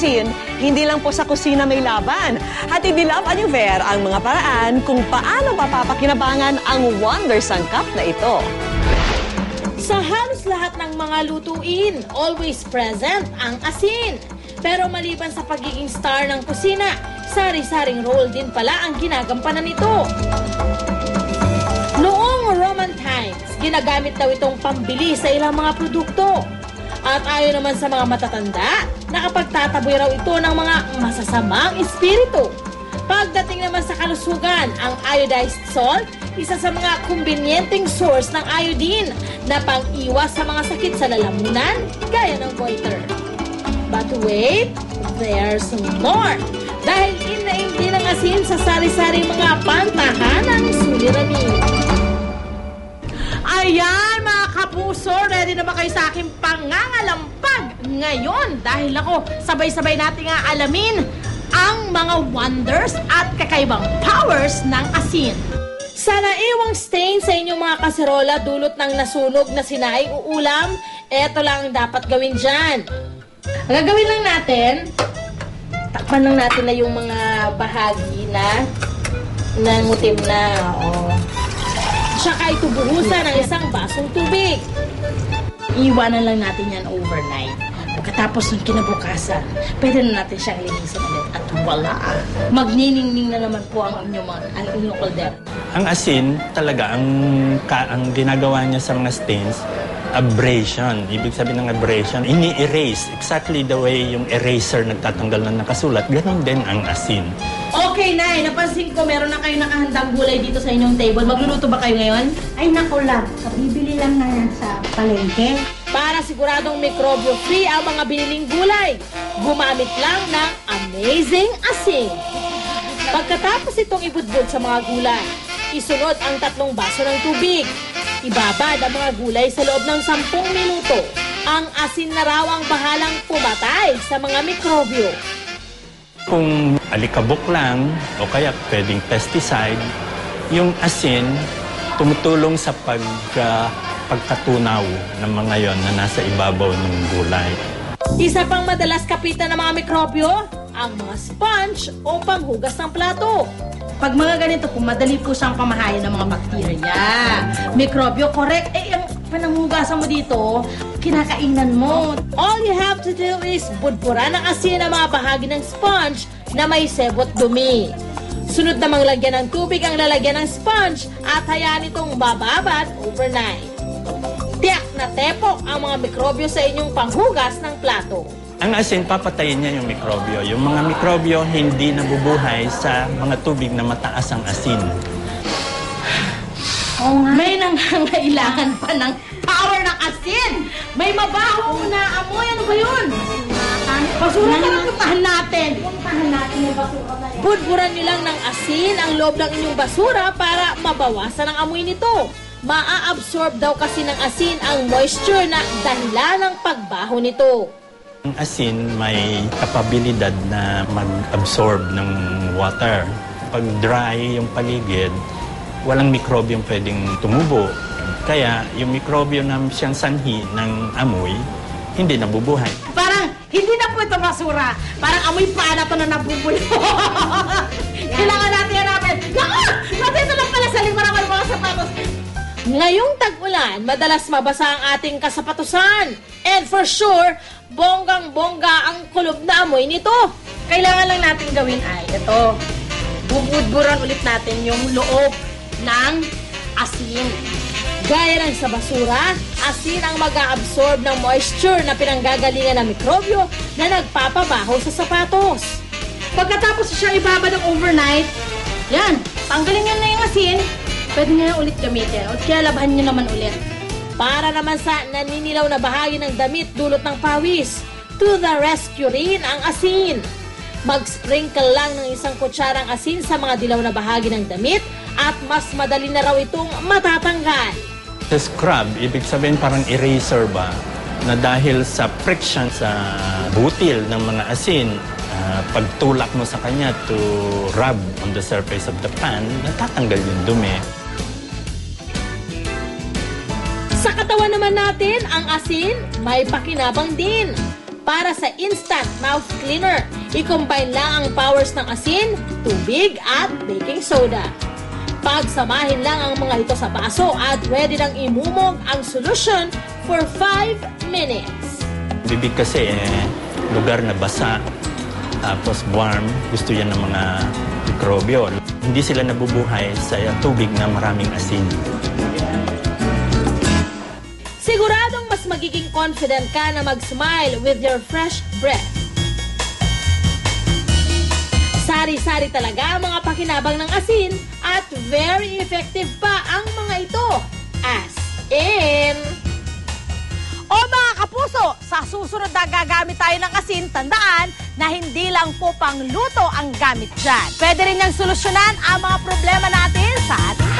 asin, hindi lang po sa kusina may laban. Hatid ni Love Aniver ang mga paraan kung paano mapapakinabangan ang wonder sangkap na ito. Sa halos lahat ng mga lutuin, always present ang asin. Pero maliban sa pagiging star ng kusina, sari-saring role din pala ang ginagampanan nito. Noong Roman times, ginagamit daw itong pambili sa ilang mga produkto. At ayon naman sa mga matatanda, nakapagtataboy raw ito ng mga masasamang espiritu. Pagdating naman sa kalusugan, ang iodized salt, isa sa mga kumbinyenteng source ng iodine na pang-iwas sa mga sakit sa lalamunan, gaya ng goiter. But wait, there's more! Dahil inaim din ang asin sa sari-sari mga pantahanang suliranin. Ayan mga kapuso, ready na ba kayo sa aking pangangalampag ngayon? Dahil ako, sabay-sabay natin nga alamin ang mga wonders at kakaibang powers ng asin. Sa naiwang stain sa inyong mga kaserola dulot ng nasunog na sinaing uulam, eto lang ang dapat gawin dyan. Ang gagawin lang natin, takpan lang natin na yung mga bahagi na nangutim na. Tsaka ito buhusan ng isang basong tubig. Iwanan lang natin yan overnight. Pagkatapos ng kinabukasan, pwede na natin siyang linisin ulit. At wala, magniningning na naman po ang inyong kaldero. Ang asin, talaga, ang ginagawa niya sa mga stains, abrasion. Ibig sabihin ng abrasion, ini-erase. Exactly the way yung eraser nagtatanggal ng nakasulat, ganun din ang asin. Okay, Nay. Napansin ko meron na kayo nakahandang gulay dito sa inyong table. Magluluto ba kayo ngayon? Ay, naku lang. Kabibili lang na yan sa palengke. Para siguradong mikrobyo-free ang mga biniling gulay, gumamit lang ng amazing asin. Pagkatapos itong ibudbud sa mga gulay, isunod ang 3 baso ng tubig. Ibabad ang mga gulay sa loob ng 10 minuto. Ang asin na raw ang bahalang pumatay sa mga mikrobyo. Kung alikabok lang o kaya pwedeng pesticide, yung asin tumutulong sa pagkatunaw ng mga yon na nasa ibabaw ng gulay. Isa pang madalas kapitan ng mga mikrobyo, ang mga sponge o panghugas ng plato. Pag mga ganito po, madali po siyang pamahayan ng mga bakterya. Mikrobyo, correct. Ang pananghugasan mo dito, kinakainan mo. All you have to do is budburan ng asin ang mga bahagi ng sponge na may sebot dumi. Sunod namang lagyan ng tubig ang lalagyan ng sponge at hayaan itong bababad overnight. Tiyak na tepok ang mga mikrobyo sa inyong panghugas ng plato. Ang asin, papatayin niya yung mikrobyo. Yung mga mikrobyo hindi nabubuhay sa mga tubig na mataas ang asin. May nangangailangan pa ng power ng asin. May mabaho na amoy. Ano ba yun? Basura na puntahan natin. Puntahan natin yung basura na yan. Budburan nyo lang ng asin ang loob ng inyong basura para mabawasan ang amoy nito. Maa-absorb daw kasi ng asin ang moisture na dahilan ng pagbaho nito. Ang asin may kapabilidad na mag-absorb ng water. Pag dry yung paligid, walang mikrobyong pwedeng tumubo. Kaya yung mikrobyo na siyang sanhi ng amoy, hindi nabubuhay. Parang hindi na po ito basura. Parang amoy pa na ito na nabubulo. Kailangan natin hanapin. Naku! Nandito lang pala sa likuran ng mga sapatos. Ngayong tag-ulan, madalas mabasa ang ating kasapatusan. And for sure, bonggang-bongga ang kulob na amoy nito. Kailangan lang natin gawin ay ito. Bubudburan ulit natin yung loob ng asin. Gaya ng sa basura, asin ang mag-a-absorb ng moisture na pinanggagalingan ng mikrobyo na nagpapabaho sa sapatos. Pagkatapos siya ibabad ng overnight, yan, tanggalin nyo na yung asin. Pwede nyo ulit gamitin o kaya labahan nyo naman ulit. Para naman sa naninilaw na bahagi ng damit dulot ng pawis, to the rescue rin ang asin. Mag-sprinkle lang ng 1 kutsarang asin sa mga dilaw na bahagi ng damit at mas madali na raw itong matatanggal. Sa scrub, ibig sabihin parang eraser ba, na dahil sa friction sa butil ng mga asin, pagtulak mo sa kanya to rub on the surface of the pan, natatanggal yung dumi. Sa katawan naman natin, ang asin may pakinabang din. para sa instant mouth cleaner. I-combine lang ang powers ng asin, tubig at baking soda. Pagsamahin lang ang mga ito sa baso at ready nang imumog ang solution for 5 minutes. Bibig kasi lugar na basa, tapos warm, gusto yan ng mga mikrobyo. Hindi sila nabubuhay sa tubig na maraming asin. Siguradong mas magiging confident ka na mag-smile with your fresh breath. Sari-sari talaga ang mga pakinabang ng asin at very effective pa ang mga ito. As in... O mga kapuso, sa susunod na gagamit tayo ng asin, tandaan na hindi lang po pangluto ang gamit dyan. Pwede rin niyang solusyonan ang mga problema natin sa ating